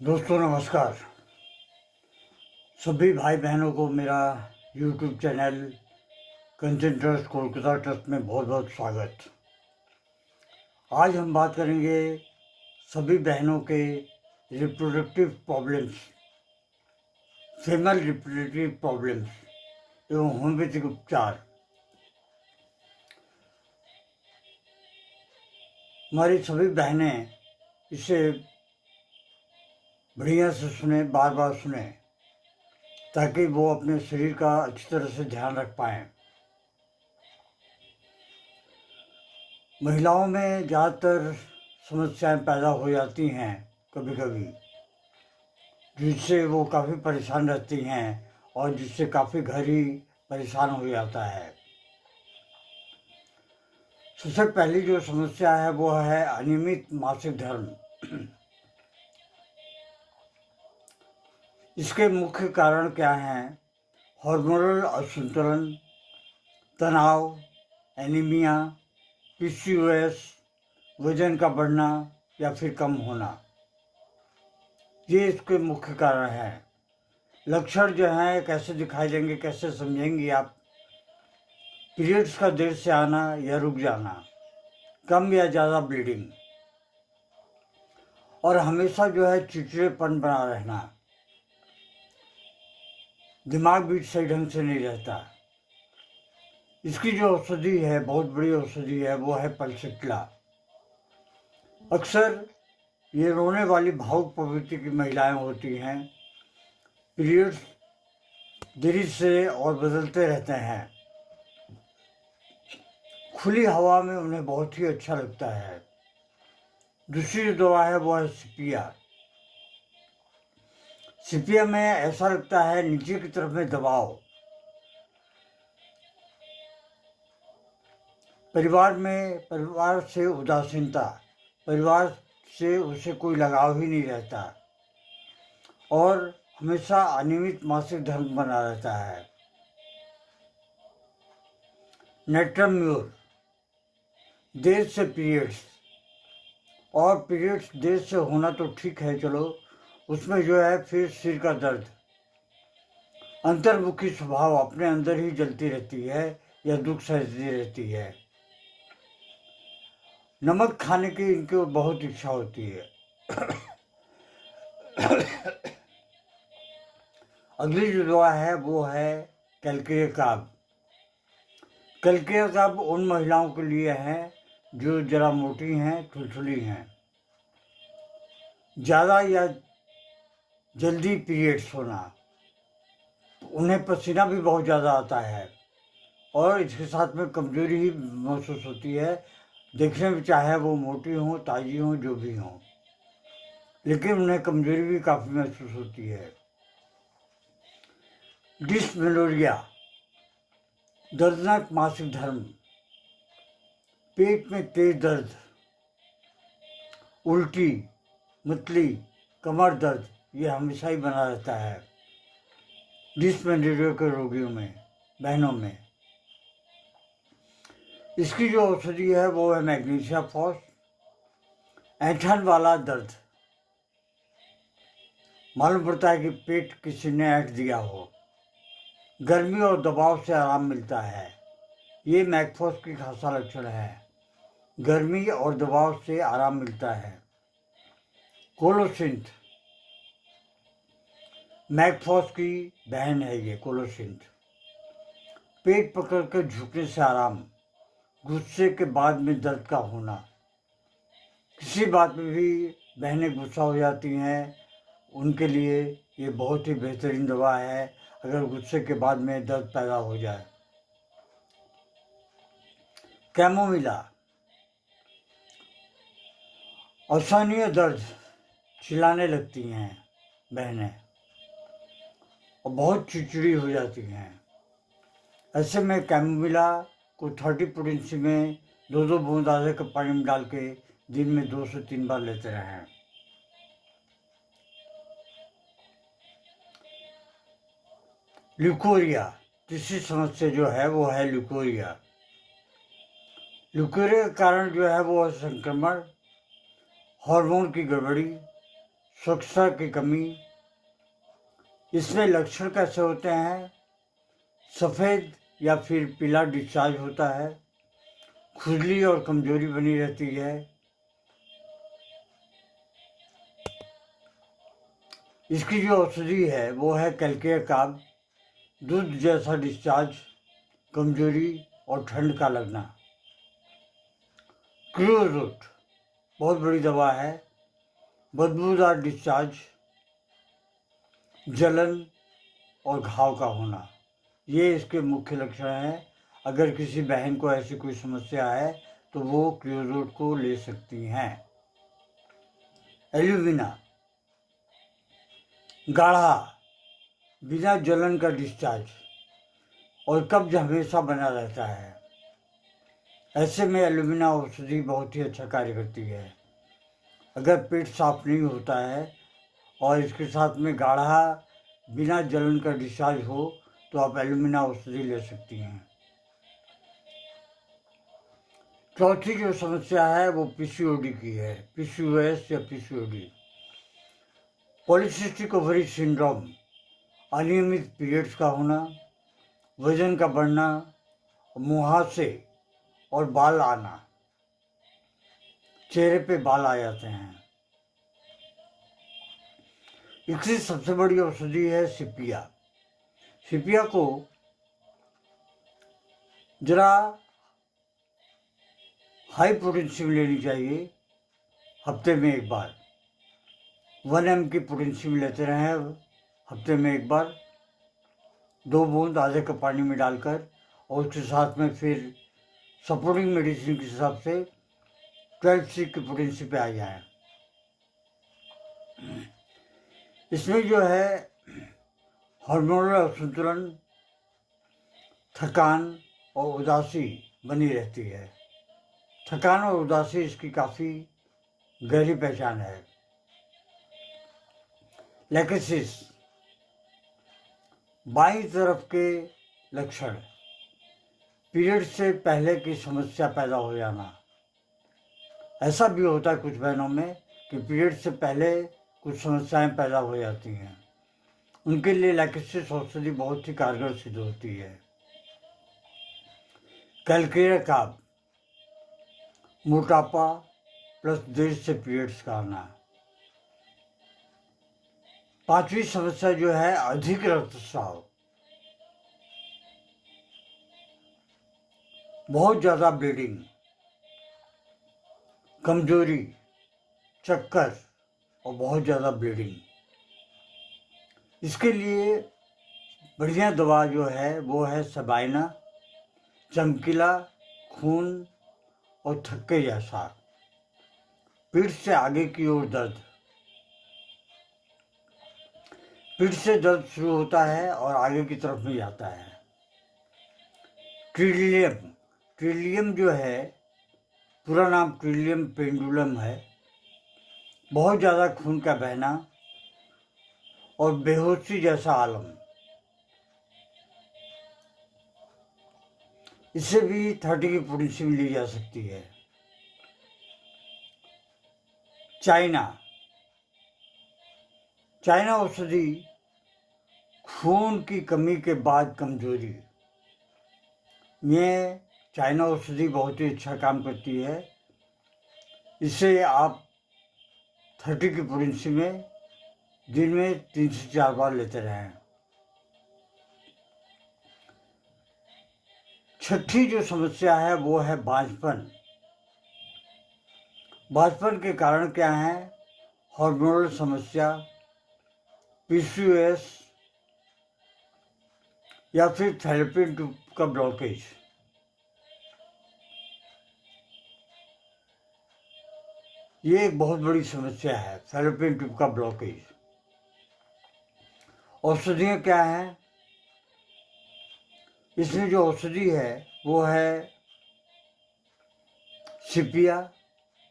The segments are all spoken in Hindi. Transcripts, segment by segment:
दोस्तों नमस्कार। सभी भाई बहनों को मेरा यूट्यूब चैनल कंचन ट्रस्ट कोलकाता ट्रस्ट में बहुत बहुत स्वागत। आज हम बात करेंगे सभी बहनों के reproductive problems, female reproductive problems एवं होम्योपैथिक उपचार। हमारी सभी बहनें इसे बढ़िया से सुने, बार बार सुने, ताकि वो अपने शरीर का अच्छी तरह से ध्यान रख पाएँ। महिलाओं में ज़्यादातर समस्याएं पैदा हो जाती हैं कभी कभी, जिससे वो काफ़ी परेशान रहती हैं और जिससे काफ़ी घर ही परेशान हो जाता है। सबसे पहली जो समस्या है वो है अनियमित मासिक धर्म। इसके मुख्य कारण क्या हैं? हार्मोनल असंतुलन, तनाव, एनीमिया, पीसीओएस, वजन का बढ़ना या फिर कम होना, ये इसके मुख्य कारण हैं। लक्षण जो हैं कैसे दिखाई देंगे, कैसे समझेंगी आप? पीरियड्स का देर से आना या रुक जाना, कम या ज़्यादा ब्लीडिंग, और हमेशा जो है चिड़चिड़ेपन बना रहना, दिमाग भी सही ढंग से नहीं रहता। इसकी जो औषधि है, बहुत बड़ी औषधि है, वो है पल्सिट्ला। अक्सर ये रोने वाली भावुक प्रवृत्ति की महिलाएं होती हैं। पीरियड्स देरी से और बदलते रहते हैं। खुली हवा में उन्हें बहुत ही अच्छा लगता है। दूसरी जो दवा है वो है सिपिया। सिपिया में ऐसा लगता है नीचे की तरफ में दबाव। परिवार से उदासीनता, परिवार से उसे कोई लगाव ही नहीं रहता और हमेशा अनियमित मासिक धर्म बना रहता है। नेट्रम्यूर, देर से पीरियड्स, और पीरियड्स देर से होना तो ठीक है, चलो, उसमें जो है फिर सिर का दर्द, अंतर्मुखी स्वभाव, अपने अंदर ही जलती रहती है या दुख सहती रहती है। नमक खाने की इनको बहुत इच्छा होती है। अगली जो दवा है वो है कैल्केरियाकाब। कैल्केरियाकाब उन महिलाओं के लिए है जो जरा मोटी हैं, थुलथुली हैं, ज़्यादा या जल्दी पीरियड्स होना, उन्हें पसीना भी बहुत ज़्यादा आता है और इसके साथ में कमजोरी ही महसूस होती है। देखने में चाहे वो मोटी हों, ताजी हों, जो भी हों, लेकिन उन्हें कमजोरी भी काफ़ी महसूस होती है। डिस्मेनोरिया, दर्दनाक मासिक धर्म, पेट में तेज दर्द, उल्टी, मतली, कमर दर्द, ये हमेशा ही बना रहता है डिस्मेनोरिया के रोगियों में, बहनों में। इसकी जो औषधि है वो है मैग्नीशिया फॉस। ऐंठन वाला दर्द, मालूम पड़ता है कि पेट किसी ने ऐंठ दिया हो, गर्मी और दबाव से आराम मिलता है, ये मैगफॉस की खासा लक्षण है। गर्मी और दबाव से आराम मिलता है। कोलोसिंथ, मैगफॉस की बहन है ये कोलोसिंथ। पेट पकड़ कर झुकने से आराम, गुस्से के बाद में दर्द का होना, किसी बात में भी बहनें गुस्सा हो जाती हैं, उनके लिए ये बहुत ही बेहतरीन दवा है अगर गुस्से के बाद में दर्द पैदा हो जाए। कैमोमिला, असहनीय दर्द, चिल्लाने लगती हैं बहनें और बहुत चिड़चिड़ी हो जाती हैं। ऐसे में कैमोमिला को 30 पोटेंसी में 2-2 बूंद आधे कप पानी में डाल के दिन में 2 से 3 बार लेते रहें। ल्यूकोरिया, तीसरी समस्या जो है वो है ल्यूकोरिया। ल्यूकोरिया का कारण जो है वो है संक्रमण, हार्मोन की गड़बड़ी, स्वच्छता की कमी। इसमें लक्षण कैसे होते हैं? सफ़ेद या फिर पीला डिस्चार्ज होता है, खुजली और कमजोरी बनी रहती है, इसकी जो औषधि है वो है कैलकेयर काब। दूध जैसा डिस्चार्ज, कमजोरी और ठंड का लगना। क्रियोरूट बहुत बड़ी दवा है। बदबूदार डिस्चार्ज, जलन और घाव का होना, ये इसके मुख्य लक्षण हैं। अगर किसी बहन को ऐसी कोई समस्या है तो वो क्रियोरूट को ले सकती हैं। एल्यूमिना गाढ़ा, बिना जलन का डिस्चार्ज और कब्ज हमेशा बना रहता है। ऐसे में एल्यूमिना औषधि बहुत ही अच्छा कार्य करती है। अगर पेट साफ नहीं होता है और इसके साथ में गाढ़ा बिना जलन का डिस्चार्ज हो तो आप एल्यूमिना औषधि ले सकती हैं। चौथी जो समस्या है वो पीसीओडी की है, पीसीओएस या पीसीओडी। पॉलीसिस्टिक ओवरी सिंड्रोम, अनियमित पीरियड्स का होना, वजन का बढ़ना, मुहासे और बाल आना, चेहरे पे बाल आ जाते हैं। इसकी सबसे बड़ी औषधि है सिपिया। सिपिया को जरा हाई पोटेंसी में लेनी चाहिए, हफ्ते में एक बार। 1 mg की पोटेंसी में लेते रहें हफ्ते में एक बार, 2 बूंद आधे कप पानी में डालकर, और उसके साथ में फिर सपोर्टिंग मेडिसिन के हिसाब से 12C की पोटेंसी पे आ जाए। इसमें जो है हार्मोनल असंतुलन, थकान और उदासी बनी रहती है। थकान और उदासी इसकी काफ़ी गहरी पहचान है। लेकेसिस, बाईं तरफ के लक्षण, पीरियड से पहले की समस्या पैदा हो जाना। ऐसा भी होता है कुछ बहनों में कि पीरियड से पहले कुछ समस्याएं पैदा हो जाती हैं। उनके लिए लैकेसिस औषधि बहुत ही कारगर सिद्ध होती है। कैलकेयर काब, मोटापा प्लस देर से पीरियड्स का आना। पांचवी समस्या जो है अधिक रक्तस्राव, बहुत ज़्यादा ब्लीडिंग, कमजोरी, चक्कर और बहुत ज़्यादा ब्लीडिंग। इसके लिए बढ़िया दवा जो है वो है सबाइना। चमकीला खून और थक्के जैसा, पीठ से आगे की ओर दर्द, पीठ से दर्द शुरू होता है और आगे की तरफ भी जाता है। ट्रिलियम, ट्रिलियम जो है पूरा नाम ट्रिलियम पेंडुलम है। बहुत ज़्यादा खून का बहना और बेहोशी जैसा आलम, इसे भी 30 की पोटेंसी में ली जा सकती है। चाइना, चाइना औषधि खून की कमी के बाद कमजोरी में चाइना औषधि बहुत ही अच्छा काम करती है। इसे आप 30 की पोटेंसी में दिन में 3 से 4 बार लेते रहें। छठी जो समस्या है वो है बांझपन। बांझपन के कारण क्या है? हार्मोनल समस्या, पीसीओएस या फिर फैलोपियन ट्यूब का ब्लॉकेज। ये एक बहुत बड़ी समस्या है, फैलोपियन ट्यूब का ब्लॉकेज। औषधियाँ क्या हैं? इसमें जो औषधि है वो है सिपिया,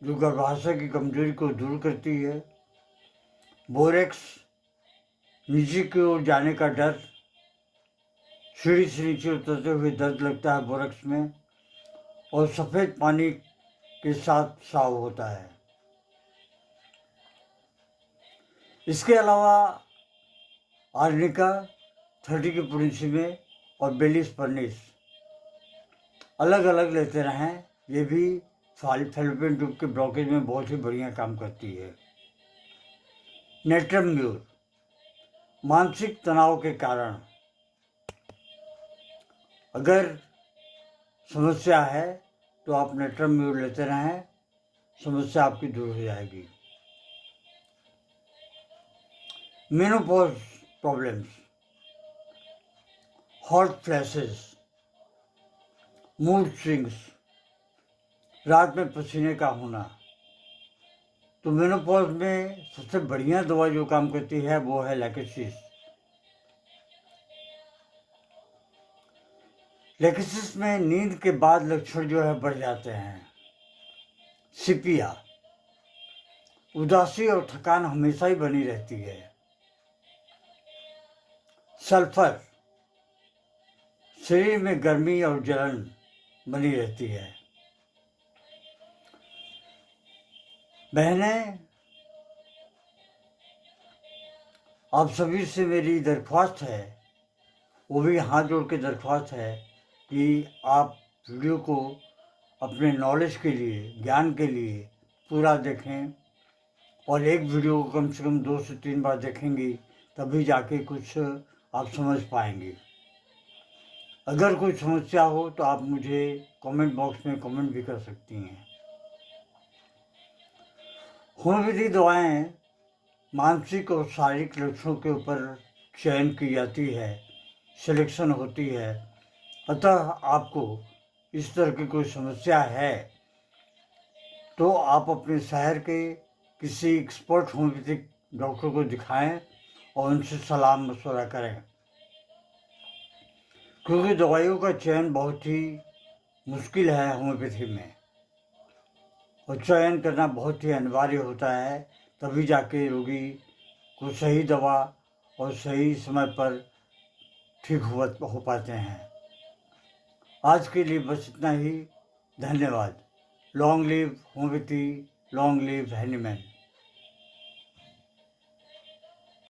जो गर्भाशय की कमजोरी को दूर करती है। बोरेक्स, नीचे की ओर जाने का डर, सीढ़ी से नीचे उतरते हुए दर्द लगता है बोरेक्स में, और सफ़ेद पानी के साथ साव होता है। इसके अलावा आर्निका 30 की पोटेंसी में और बेलिस परनिस अलग अलग लेते रहें, ये भी फैलोपियन ट्यूब के ब्लॉकेज में बहुत ही बढ़िया काम करती है। नेट्रम म्यूर मानसिक तनाव के कारण अगर समस्या है तो आप नेट्रम म्यूर लेते रहें, समस्या आपकी दूर हो जाएगी। Menopause problems, hot flashes, mood swings, रात में पसीने का होना, तो मेनोपॉज में सबसे बढ़िया दवा जो काम करती है वो है लैकेसिस। लैकेसिस में नींद के बाद लक्षण जो है बढ़ जाते हैं। सिपिया, उदासी और थकान हमेशा ही बनी रहती है। सल्फर, शरीर में गर्मी और जलन बनी रहती है। बहनें, आप सभी से मेरी दरख्वास्त है, वो भी हाथ जोड़ के दरख्वास्त है कि आप वीडियो को अपने नॉलेज के लिए, ज्ञान के लिए पूरा देखें और एक वीडियो को कम से कम 2 से 3 बार देखेंगी, तभी जाके कुछ आप समझ पाएंगे। अगर कोई समस्या हो तो आप मुझे कमेंट बॉक्स में कमेंट भी कर सकती हैं। होम्योपैथी दवाएं मानसिक और शारीरिक लक्षणों के ऊपर चयन की जाती है, सिलेक्शन होती है। अतः आपको इस तरह की कोई समस्या है तो आप अपने शहर के किसी एक्सपर्ट होम्योपैथिक डॉक्टर को दिखाएं और उनसे सलाह मशवरा करें, क्योंकि दवाइयों का चयन बहुत ही मुश्किल है होम्योपैथी में और चयन करना बहुत ही अनिवार्य होता है, तभी जाके रोगी को सही दवा और सही समय पर ठीक हो पाते हैं। आज के लिए बस इतना ही। धन्यवाद। Long live homeopathy, long live Hahnemann.